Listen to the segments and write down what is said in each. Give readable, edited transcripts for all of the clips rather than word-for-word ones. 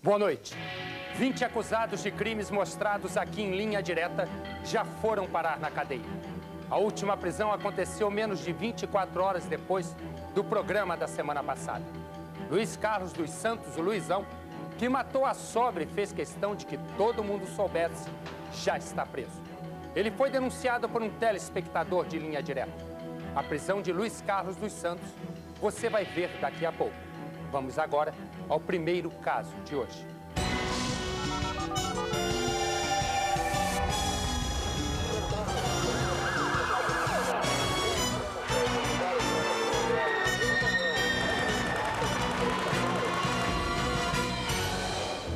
Boa noite. 20 acusados de crimes mostrados aqui em linha direta já foram parar na cadeia. A última prisão aconteceu menos de 24 horas depois do programa da semana passada. Luiz Carlos dos Santos, o Luizão, que matou a sogra e fez questão de que todo mundo soubesse, já está preso. Ele foi denunciado por um telespectador de linha direta. A prisão de Luiz Carlos dos Santos você vai ver daqui a pouco. Vamos agora ao primeiro caso de hoje.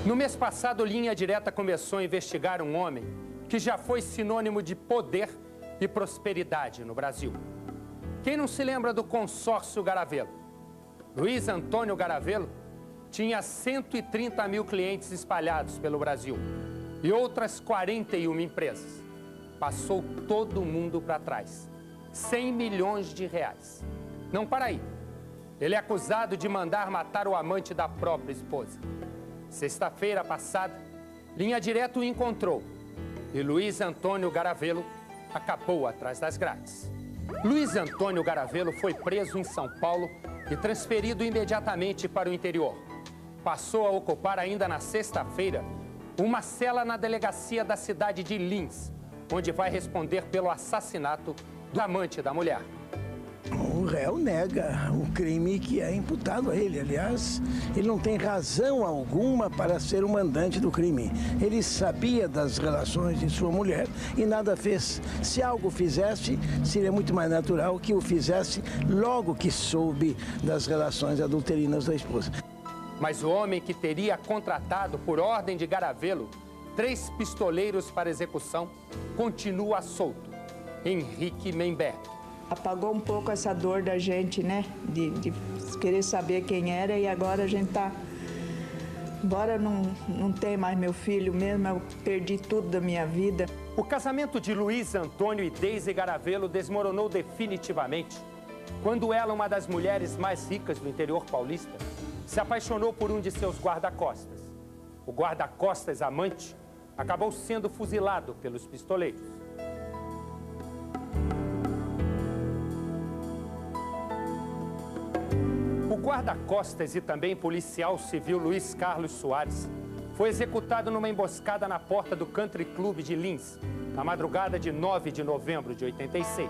No mês passado, Linha Direta começou a investigar um homem que já foi sinônimo de poder e prosperidade no Brasil. Quem não se lembra do consórcio Garavelo? Luiz Antônio Garavelo tinha 130 mil clientes espalhados pelo Brasil e outras 41 empresas. Passou todo mundo para trás. 100 milhões de reais. Não para aí. Ele é acusado de mandar matar o amante da própria esposa. Sexta-feira passada, Linha Direta o encontrou e Luiz Antônio Garavelo acabou atrás das grades. Luiz Antônio Garavelo foi preso em São Paulo e transferido imediatamente para o interior. Passou a ocupar ainda na sexta-feira uma cela na delegacia da cidade de Lins, onde vai responder pelo assassinato do amante da mulher. O réu nega o crime que é imputado a ele. Aliás, ele não tem razão alguma para ser o mandante do crime. Ele sabia das relações de sua mulher e nada fez. Se algo fizesse, seria muito mais natural que o fizesse logo que soube das relações adulterinas da esposa. Mas o homem que teria contratado, por ordem de Garavelo, 3 pistoleiros para execução, continua solto. Henrique Memberg. Apagou um pouco essa dor da gente, né? De querer saber quem era, e agora a gente tá... Embora não tenha mais meu filho mesmo, eu perdi tudo da minha vida. O casamento de Luiz Antônio e Deise Garavelo desmoronou definitivamente quando ela, uma das mulheres mais ricas do interior paulista, se apaixonou por um de seus guarda-costas. O guarda-costas amante acabou sendo fuzilado pelos pistoleiros. O guarda-costas e também policial civil Luiz Carlos Soares foi executado numa emboscada na porta do Country Club de Lins, na madrugada de 9 de novembro de 86.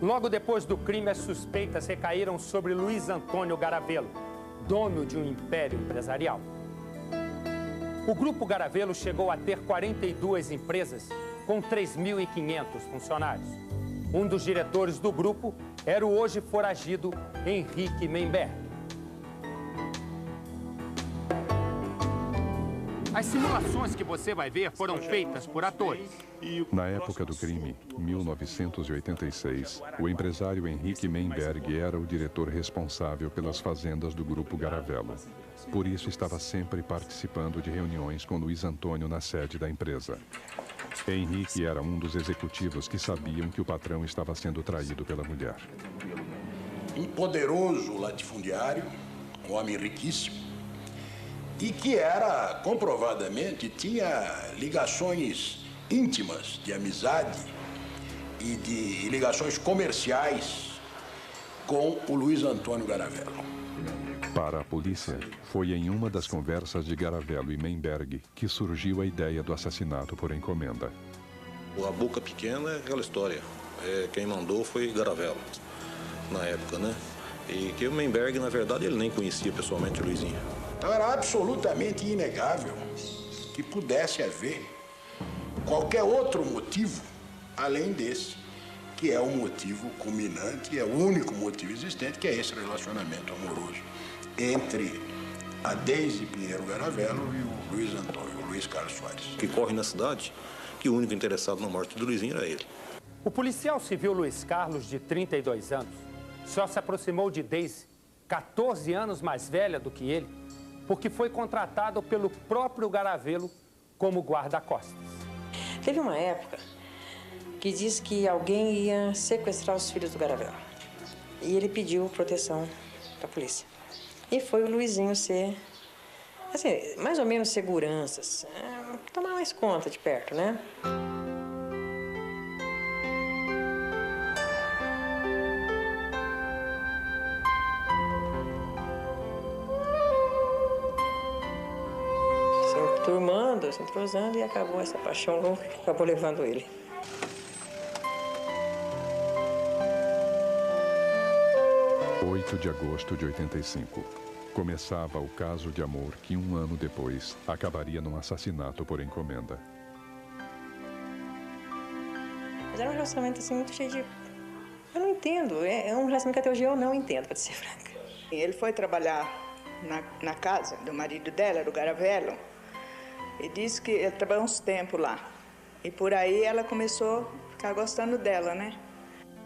Logo depois do crime, as suspeitas recaíram sobre Luiz Antônio Garavelo, dono de um império empresarial. O Grupo Garavelo chegou a ter 42 empresas com 3.500 funcionários. Um dos diretores do grupo era o hoje foragido Henrique Memberg. As simulações que você vai ver foram feitas por atores. Na época do crime, 1986, o empresário Henrique Memberg era o diretor responsável pelas fazendas do Grupo Garavelo. Por isso, estava sempre participando de reuniões com Luiz Antônio na sede da empresa. Henrique era um dos executivos que sabiam que o patrão estava sendo traído pela mulher. Um poderoso latifundiário, um homem riquíssimo, e que era, comprovadamente, tinha ligações íntimas de amizade e de ligações comerciais com o Luiz Antônio Garavelo. Para a polícia, foi em uma das conversas de Garavelo e Memberg que surgiu a ideia do assassinato por encomenda. A boca pequena é aquela história. Quem mandou foi Garavelo, na época, né? E que o Memberg, na verdade, ele nem conhecia pessoalmente o Luizinho. Então era absolutamente inegável que pudesse haver qualquer outro motivo além desse, que é o motivo culminante, é o único motivo existente, que é esse relacionamento amoroso entre a Deise Pinheiro Garavelo e o Luiz Antônio, o Luiz Carlos Soares. Que corre na cidade que o único interessado na morte do Luizinho era ele. O policial civil Luiz Carlos, de 32 anos, só se aproximou de Deise, 14 anos mais velha do que ele, porque foi contratado pelo próprio Garavelo como guarda-costas. Teve uma época que diz que alguém ia sequestrar os filhos do Garavelo. E ele pediu proteção da polícia. E foi o Luizinho ser assim, mais ou menos seguranças. Tomar mais conta de perto, né? Se enturmando, se entrosando e acabou essa paixão louca que acabou levando ele. De agosto de 85. Começava o caso de amor que um ano depois acabaria num assassinato por encomenda. Mas era um relacionamento assim muito cheio de... Eu não entendo. É um relacionamento que até hoje eu não entendo, para ser franca. Ele foi trabalhar na casa do marido dela, do Garavelo, e disse que ele trabalhou uns tempos lá. E por aí ela começou a ficar gostando dela, né?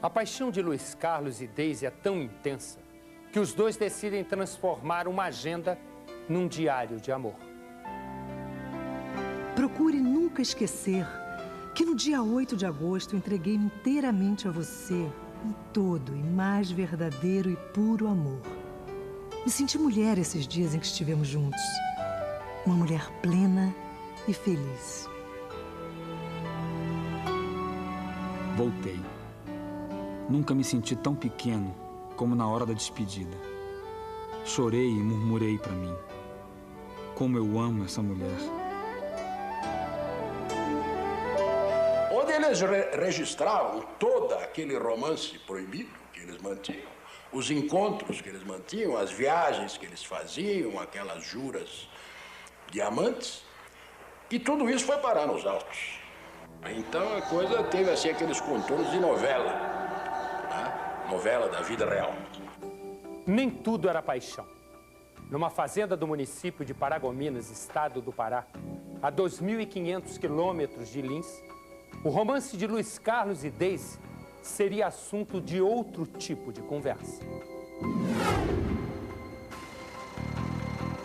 A paixão de Luiz Carlos e Deise é tão intensa que os dois decidem transformar uma agenda num diário de amor. Procure nunca esquecer que no dia 8 de agosto entreguei-me inteiramente a você em todo e mais verdadeiro e puro amor. Me senti mulher esses dias em que estivemos juntos. Uma mulher plena e feliz. Voltei. Nunca me senti tão pequeno como na hora da despedida. Chorei e murmurei para mim. Como eu amo essa mulher. Onde eles registravam todo aquele romance proibido que eles mantinham, os encontros que eles mantinham, as viagens que eles faziam, aquelas juras de amantes, e tudo isso foi parar nos autos. Então a coisa teve assim aqueles contornos de novela. Novela da vida real. Nem tudo era paixão. Numa fazenda do município de Paragominas, estado do Pará, a 2.500 quilômetros de Lins, o romance de Luiz Carlos e Deise seria assunto de outro tipo de conversa.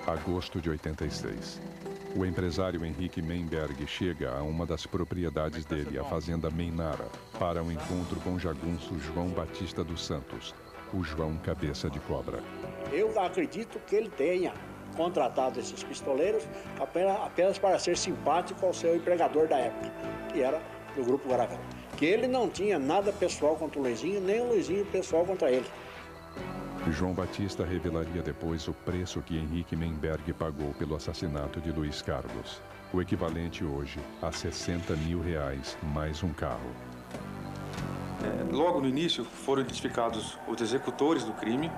Agosto de 86. O empresário Henrique Memberg chega a uma das propriedades dele, a fazenda Meinara, para um encontro com o jagunço João Batista dos Santos, o João Cabeça de Cobra. Eu acredito que ele tenha contratado esses pistoleiros apenas para ser simpático ao seu empregador da época, que era do Grupo Garavelo. Que ele não tinha nada pessoal contra o Luizinho, nem o Luizinho pessoal contra ele. João Batista revelaria depois o preço que Henrique Memberg pagou pelo assassinato de Luiz Carlos. O equivalente hoje a R$60 mil mais um carro. Logo no início foram identificados os executores do crime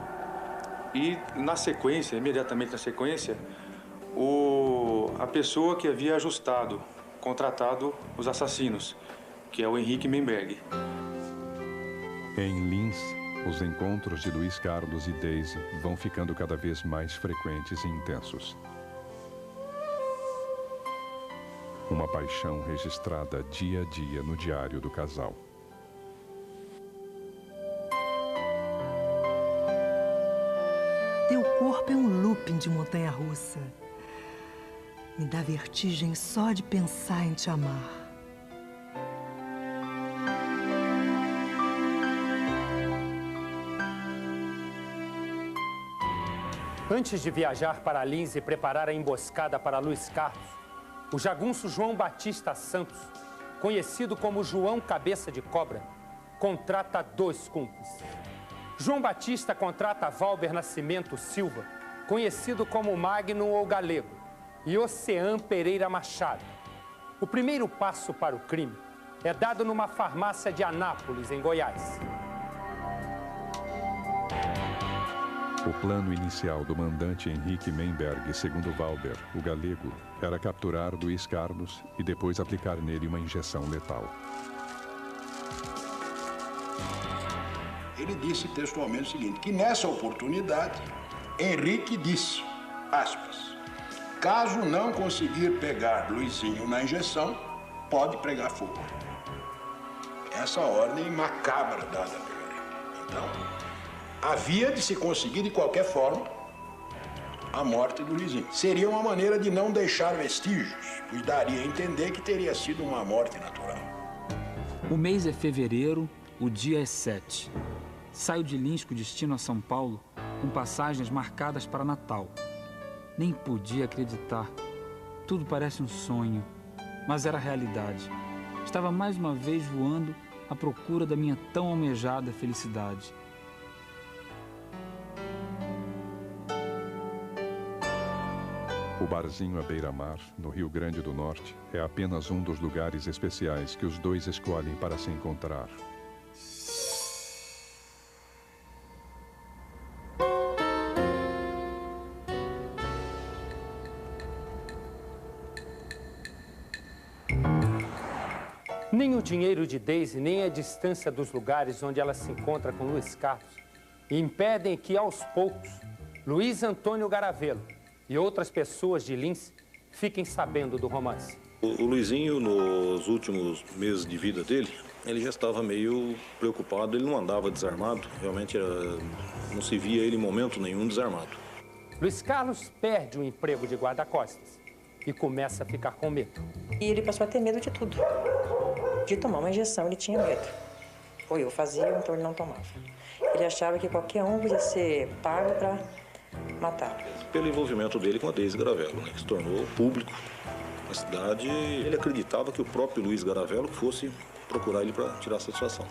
e na sequência, imediatamente na sequência, a pessoa que havia contratado os assassinos, que é o Henrique Memberg. Em Lins, os encontros de Luiz Carlos e Deise vão ficando cada vez mais frequentes e intensos. Uma paixão registrada dia a dia no diário do casal. Teu corpo é um looping de montanha-russa. Me dá vertigem só de pensar em te amar. Antes de viajar para Lins e preparar a emboscada para Luiz Carlos, o jagunço João Batista Santos, conhecido como João Cabeça de Cobra, contrata 2 cúmplices. João Batista contrata Valber Nascimento Silva, conhecido como Magno ou Galego, e Ocean Pereira Machado. O primeiro passo para o crime é dado numa farmácia de Anápolis, em Goiás. O plano inicial do mandante Henrique Memberg, segundo Valber, o galego, era capturar Luiz Carlos e depois aplicar nele uma injeção letal. Ele disse textualmente o seguinte, que nessa oportunidade, Henrique disse, aspas, caso não conseguir pegar Luizinho na injeção, pode pregar fogo. Essa ordem macabra dada pelo Henrique. Então, havia de se conseguir de qualquer forma a morte do Luizinho. Seria uma maneira de não deixar vestígios, pois daria a entender que teria sido uma morte natural. O mês é fevereiro, o dia é 7. Saio de Lins com destino a São Paulo, com passagens marcadas para Natal. Nem podia acreditar. Tudo parece um sonho, mas era realidade. Estava mais uma vez voando à procura da minha tão almejada felicidade. O barzinho à beira-mar, no Rio Grande do Norte, é apenas um dos lugares especiais que os dois escolhem para se encontrar. Nem o dinheiro de Daisy, nem a distância dos lugares onde ela se encontra com Luiz Carlos impedem que, aos poucos, Luiz Antônio Garavelo e outras pessoas de Lins fiquem sabendo do romance. O Luizinho, nos últimos meses de vida dele, ele já estava meio preocupado, ele não andava desarmado, realmente não se via ele em momento nenhum desarmado. Luiz Carlos perde o emprego de guarda-costas e começa a ficar com medo. E ele passou a ter medo de tudo. De tomar uma injeção, ele tinha medo. Ou eu fazia, então ele não tomava. Ele achava que qualquer um podia ser pago para matá-lo. Pelo envolvimento dele com a Daisy Garavelo, né, que se tornou público na cidade, ele acreditava que o próprio Luiz Garavelo fosse procurar ele para tirar a satisfação.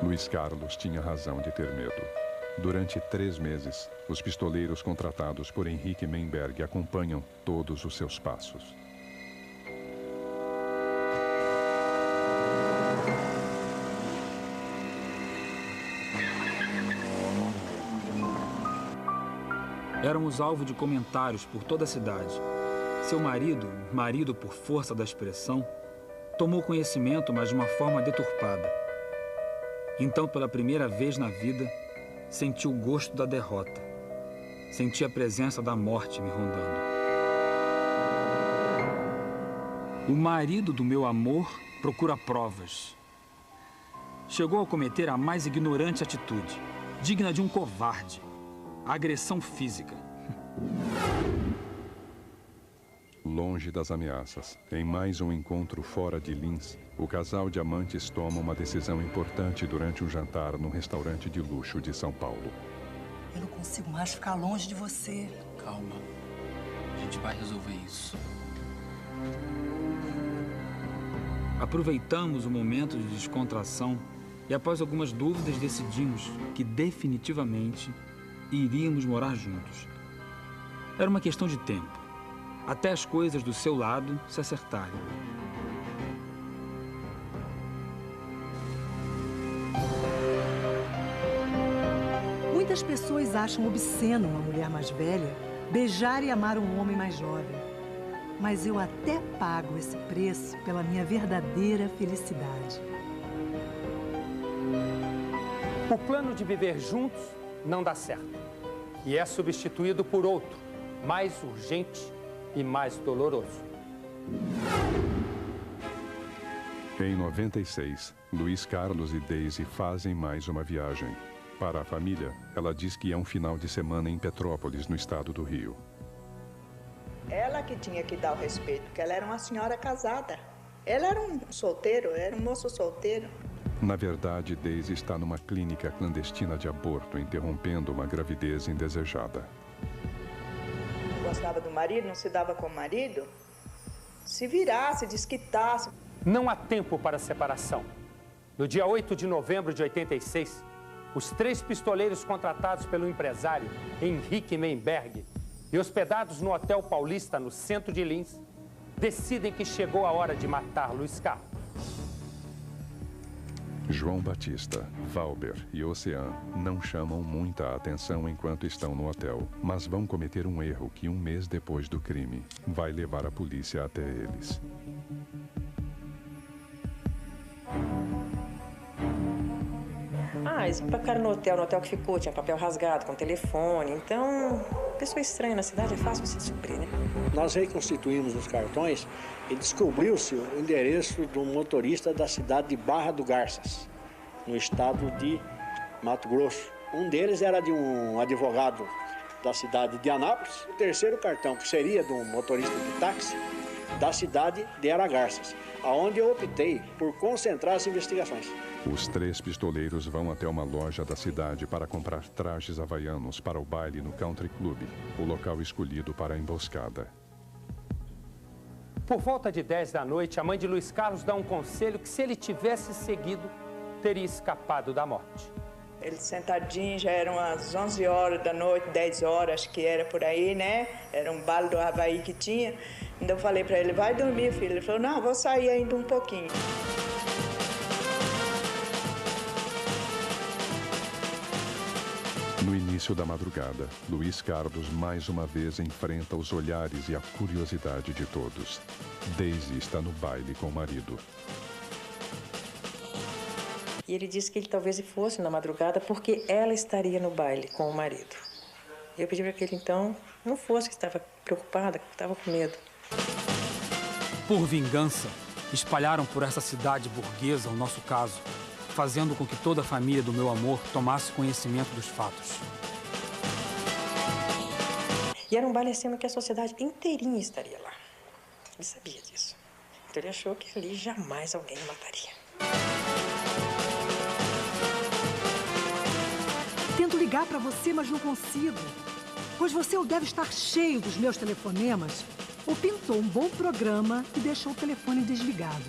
Luiz Carlos tinha razão de ter medo. Durante 3 meses, os pistoleiros contratados por Henrique Menberg acompanham todos os seus passos. Éramos alvo de comentários por toda a cidade. Seu marido por força da expressão, tomou conhecimento, mas de uma forma deturpada. Então, pela primeira vez na vida, senti o gosto da derrota. Senti a presença da morte me rondando. O marido do meu amor procura provas. Chegou a cometer a mais ignorante atitude, digna de um covarde. A agressão física. Longe das ameaças, em mais um encontro fora de Lins, o casal de amantes toma uma decisão importante durante um jantar num restaurante de luxo de São Paulo. Eu não consigo mais ficar longe de você. Calma. A gente vai resolver isso. Aproveitamos o momento de descontração e, após algumas dúvidas, decidimos que definitivamente iríamos morar juntos. Era uma questão de tempo, até as coisas do seu lado se acertarem. Muitas pessoas acham obsceno uma mulher mais velha beijar e amar um homem mais jovem. Mas eu até pago esse preço pela minha verdadeira felicidade. O plano de viver juntos não dá certo e é substituído por outro, mais urgente e mais doloroso. Em 96, Luiz Carlos e Daisy fazem mais uma viagem. Para a família, ela diz que é um final de semana em Petrópolis, no estado do Rio. Ela que tinha que dar o respeito, porque ela era uma senhora casada. Ela era um solteiro, era um moço solteiro. Na verdade, Daisy está numa clínica clandestina de aborto, interrompendo uma gravidez indesejada. Gostava do marido, não se dava com o marido, se virasse, desquitasse. Não há tempo para separação. No dia 8 de novembro de 86, os 3 pistoleiros contratados pelo empresário Henrique Menberg e hospedados no Hotel Paulista, no centro de Lins, decidem que chegou a hora de matar Luiz Carlos. João Batista, Valber e Ocean não chamam muita atenção enquanto estão no hotel, mas vão cometer um erro que, um mês depois do crime, vai levar a polícia até eles. Eles ficaram no hotel que ficou, tinha papel rasgado com telefone, então, pessoa estranha na cidade é fácil se descobrir, né? Nós reconstituímos os cartões e descobriu-se o endereço do motorista da cidade de Barra do Garças, no estado de Mato Grosso. Um deles era de um advogado da cidade de Anápolis. O terceiro cartão, que seria de um motorista de táxi, da cidade de Aragarças, aonde eu optei por concentrar as investigações. Os 3 pistoleiros vão até uma loja da cidade para comprar trajes havaianos para o baile no Country Club, o local escolhido para a emboscada. Por volta de 10 da noite, a mãe de Luiz Carlos dá um conselho que, se ele tivesse seguido, teria escapado da morte. Ele sentadinho, já eram as 11 horas da noite, 10 horas, acho que era por aí, né? Era um baile do Havaí que tinha. Então eu falei para ele, vai dormir, filho. Ele falou, não, vou sair ainda um pouquinho. No início da madrugada, Luiz Carlos mais uma vez enfrenta os olhares e a curiosidade de todos. Daisy está no baile com o marido. E ele disse que ele talvez fosse na madrugada porque ela estaria no baile com o marido. Eu pedi para que ele, então, não fosse, que estava preocupada, que estava com medo. Por vingança, espalharam por essa cidade burguesa o nosso caso, fazendo com que toda a família do meu amor tomasse conhecimento dos fatos. E era um baile assim que a sociedade inteirinha estaria lá. Ele sabia disso. Então ele achou que ali jamais alguém o mataria. Tento ligar para você, mas não consigo. Pois você ou deve estar cheio dos meus telefonemas, ou pintou um bom programa e deixou o telefone desligado.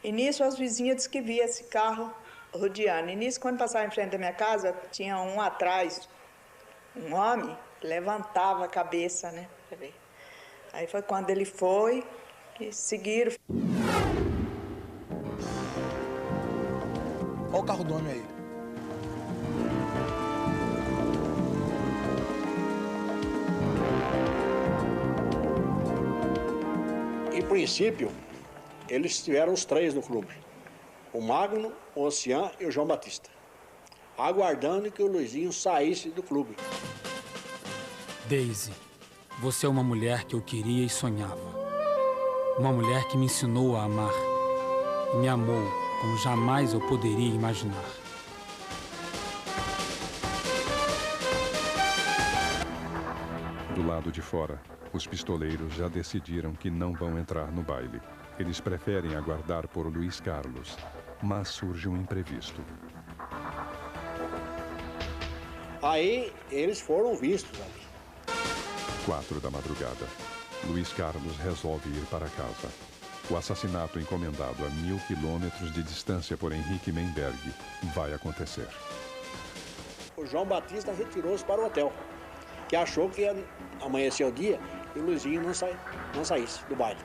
E nisso as vizinhas disseram que via esse carro rodeando. E nisso, quando passava em frente da minha casa, tinha um atrás, um homem, que levantava a cabeça, né? Aí foi quando ele foi e seguiram. Olha o carro do homem aí. Em princípio, eles estiveram os 3 no clube. O Magno, o Ocean e o João Batista. Aguardando que o Luizinho saísse do clube. Daisy, você é uma mulher que eu queria e sonhava. Uma mulher que me ensinou a amar. E me amou como jamais eu poderia imaginar. Do lado de fora, os pistoleiros já decidiram que não vão entrar no baile. Eles preferem aguardar por Luiz Carlos, mas surge um imprevisto. Aí eles foram vistos ali. 4 da madrugada. Luiz Carlos resolve ir para casa. O assassinato encomendado a 1000 quilômetros de distância por Henrique Menberg vai acontecer. O João Batista retirou-se para o hotel, que achou que ia amanhecer o dia e o Luizinho não saísse do baile.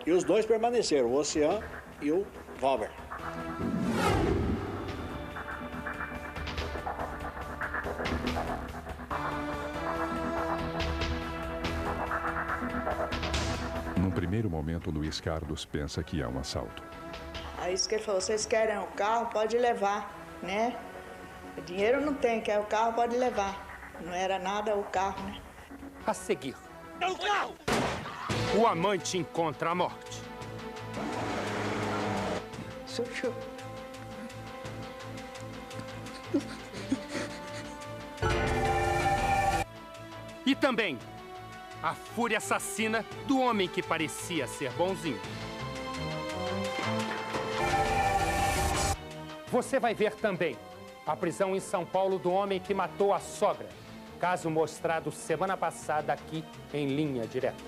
E os 2 permaneceram, o Ocean e o Valber. Num primeiro momento, Luiz Carlos pensa que é um assalto. Aí isso que ele falou, vocês querem o carro, pode levar, né? O dinheiro não tem, quer o carro, pode levar. Não era nada o carro, né? A seguir, o amante encontra a morte. E também a fúria assassina do homem que parecia ser bonzinho. Você vai ver também a prisão em São Paulo do homem que matou a sogra. Caso mostrado semana passada aqui em Linha Direta.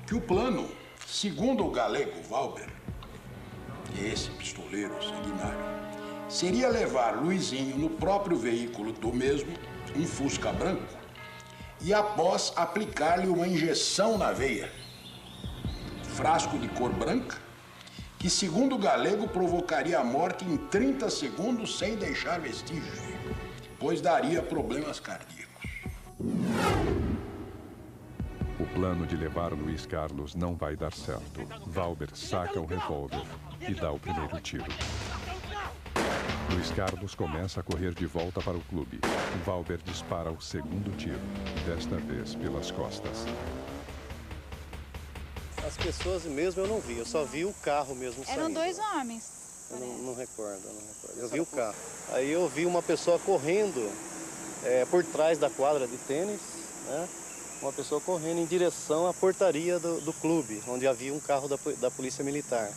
Que o plano, segundo o galego Valber, que é esse pistoleiro sanguinário, seria levar Luizinho no próprio veículo do mesmo, um Fusca branco, e após aplicar-lhe uma injeção na veia, frasco de cor branca, que segundo o galego provocaria a morte em 30 segundos sem deixar vestígios, pois daria problemas cardíacos. O plano de levar Luiz Carlos não vai dar certo. Valber saca o revólver e dá o primeiro tiro. Luiz Carlos começa a correr de volta para o clube. Valber dispara o segundo tiro, desta vez pelas costas. As pessoas mesmo eu não vi, eu só vi o carro mesmo saindo. Eram dois homens. Eu não recordo. Eu vi o carro. Aí eu vi uma pessoa correndo por trás da quadra de tênis, né? Uma pessoa correndo em direção à portaria do clube, onde havia um carro da Polícia Militar.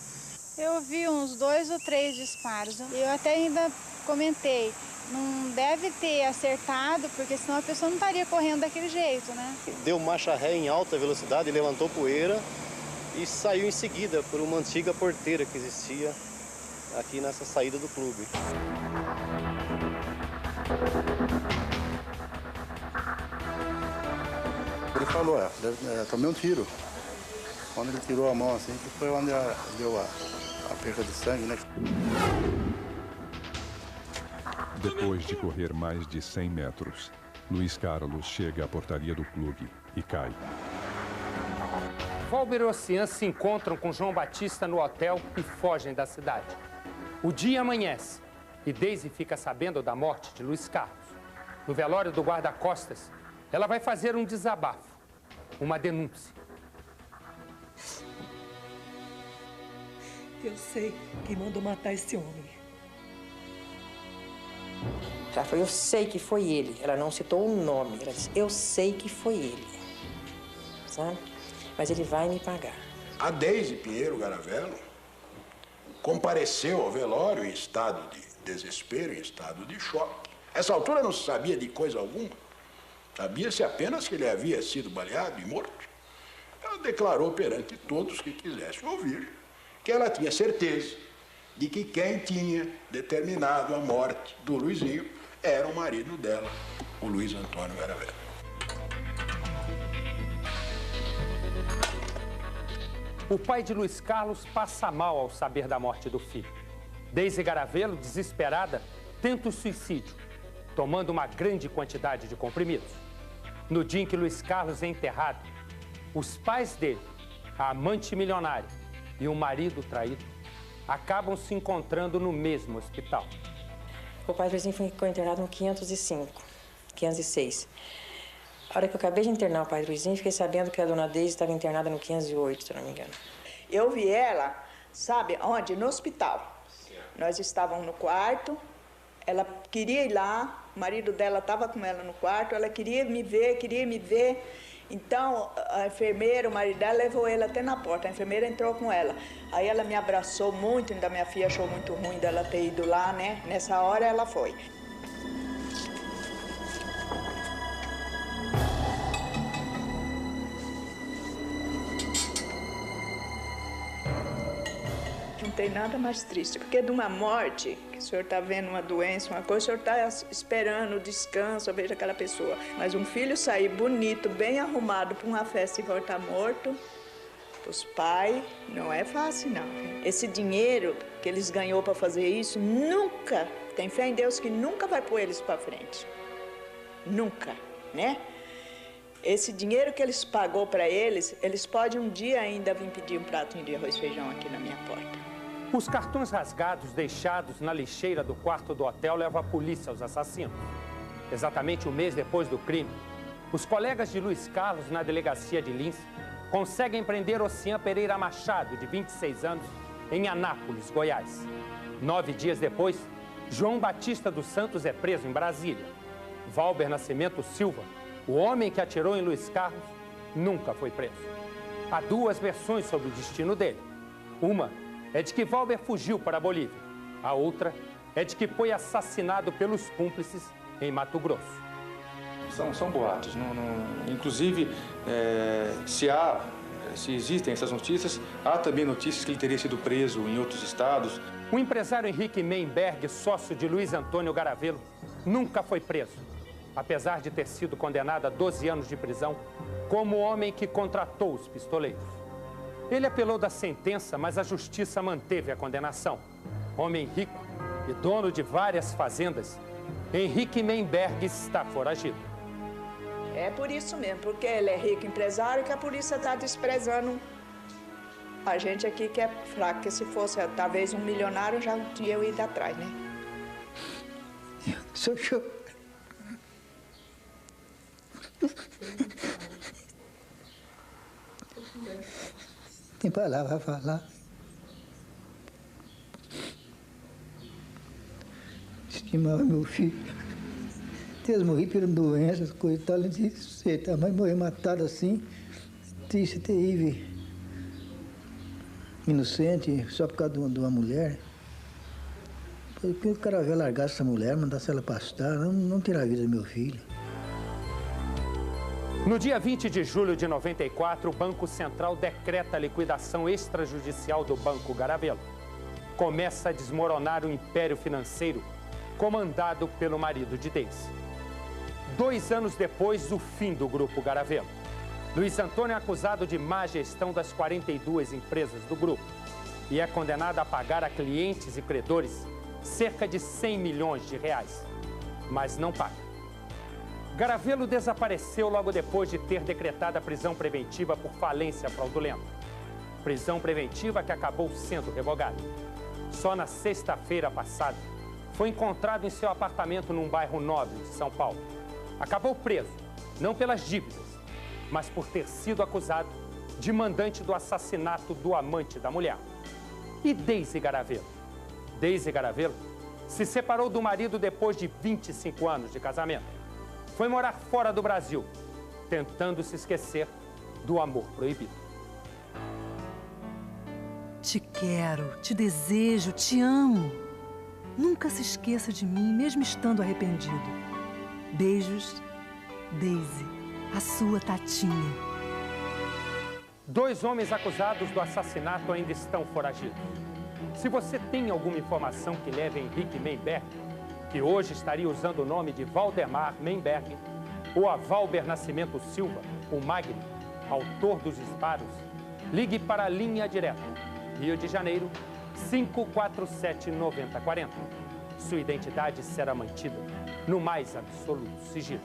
Eu vi uns 2 ou 3 disparos. Eu até ainda comentei, não deve ter acertado, porque senão a pessoa não estaria correndo daquele jeito, né? Deu marcha ré em alta velocidade, levantou poeira e saiu em seguida por uma antiga porteira que existia aqui nessa saída do clube. Ele falou, tomei um tiro. Quando ele tirou a mão assim, que foi onde deu a perda de sangue, né? Depois de correr mais de 100 metros, Luiz Carlos chega à portaria do clube e cai. Valber e Ocean se encontram com João Batista no hotel e fogem da cidade. O dia amanhece e Daisy fica sabendo da morte de Luiz Carlos. No velório do guarda-costas, ela vai fazer um desabafo, uma denúncia. Eu sei quem mandou matar esse homem. Ela falou, eu sei que foi ele. Ela não citou o nome. Ela disse, eu sei que foi ele. Sabe? Mas ele vai me pagar. A Daisy Pinheiro Garavello compareceu ao velório em estado de desespero, em estado de choque. Essa altura não se sabia de coisa alguma. Sabia-se apenas que ele havia sido baleado e morto. Ela declarou perante todos que quisessem ouvir que ela tinha certeza de que quem tinha determinado a morte do Luizinho era o marido dela, o Luiz Antônio Garavello. O pai de Luiz Carlos passa mal ao saber da morte do filho. Daisy Garavello, desesperada, tenta o suicídio, tomando uma grande quantidade de comprimidos. No dia em que Luiz Carlos é enterrado, os pais dele, a amante milionária e o marido traído, acabam se encontrando no mesmo hospital. O pai do Luizinho ficou internado no 506. A hora que eu acabei de internar o pai do Luizinho, fiquei sabendo que a dona Daisy estava internada no 508, se eu não me engano. Eu vi ela, sabe onde? No hospital. Nós estávamos no quarto, ela queria ir lá, o marido dela estava com ela no quarto, ela queria me ver. Então, a enfermeira, o marido dela, levou ela até na porta. A enfermeira entrou com ela. Aí ela me abraçou muito, ainda minha filha achou muito ruim dela ter ido lá, né? Nessa hora ela foi. Não tem nada mais triste, porque de uma morte, que o senhor está vendo uma doença, uma coisa, o senhor está esperando o descanso, veja aquela pessoa. Mas um filho sair bonito, bem arrumado para uma festa e voltar morto, os pais, não é fácil, não. Esse dinheiro que eles ganhou para fazer isso, nunca, tem fé em Deus que nunca vai pôr eles para frente. Nunca, né? Esse dinheiro que eles pagou para eles podem um dia ainda vir pedir um prato de arroz e feijão aqui na minha porta. Os cartões rasgados deixados na lixeira do quarto do hotel levam a polícia aos assassinos. Exatamente um mês depois do crime, os colegas de Luiz Carlos na delegacia de Lins conseguem prender Ocean Pereira Machado, de 26 anos, em Anápolis, Goiás. 9 dias depois, João Batista dos Santos é preso em Brasília. Valber Nascimento Silva, o homem que atirou em Luiz Carlos, nunca foi preso. Há duas versões sobre o destino dele. Uma é de que Valber fugiu para a Bolívia. A outra é de que foi assassinado pelos cúmplices em Mato Grosso. São boatos. Inclusive, se existem essas notícias, há também notícias que ele teria sido preso em outros estados. O empresário Henrique Menberg, sócio de Luiz Antônio Garavello, nunca foi preso, apesar de ter sido condenado a 12 anos de prisão como o homem que contratou os pistoleiros. Ele apelou da sentença, mas a justiça manteve a condenação. Homem rico e dono de várias fazendas, Henrique Menberg está foragido. É por isso mesmo, porque ele é rico empresário que a polícia está desprezando a gente aqui que é fraco, que se fosse talvez um milionário já tinha ido atrás, né? Só choro. Tem palavra a falar. Estimava meu filho. Eles morreram por doenças, coisa e tal. Não sei, a mãe morreu matada assim. Triste, terrível. Inocente, só por causa de uma mulher. Porque o Caravel largasse essa mulher, mandasse ela pastar, não tirar a vida do meu filho. No dia 20 de julho de 94, o Banco Central decreta a liquidação extrajudicial do Banco Garavelo. Começa a desmoronar o império financeiro comandado pelo marido de Deise. 2 anos depois, o fim do Grupo Garavelo. Luiz Antônio é acusado de má gestão das 42 empresas do grupo e é condenado a pagar a clientes e credores cerca de 100 milhões de reais, mas não paga. Garavelo desapareceu logo depois de ter decretado a prisão preventiva por falência fraudulenta. Prisão preventiva que acabou sendo revogada. Só na sexta-feira passada, foi encontrado em seu apartamento num bairro nobre de São Paulo. Acabou preso, não pelas dívidas, mas por ter sido acusado de mandante do assassinato do amante da mulher. E Deise Garavelo? Deise Garavelo se separou do marido depois de 25 anos de casamento. Foi morar fora do Brasil, tentando se esquecer do amor proibido. Te quero, te desejo, te amo. Nunca se esqueça de mim, mesmo estando arrependido. Beijos, Deise, a sua Tatinha. 2 homens acusados do assassinato ainda estão foragidos. Se você tem alguma informação que leve a Henrique Memberg, que hoje estaria usando o nome de Valdemar Memberg, ou a Valber Nascimento Silva, o Magno, autor dos disparos, ligue para a linha direta, Rio de Janeiro, 547-9040. Sua identidade será mantida no mais absoluto sigilo.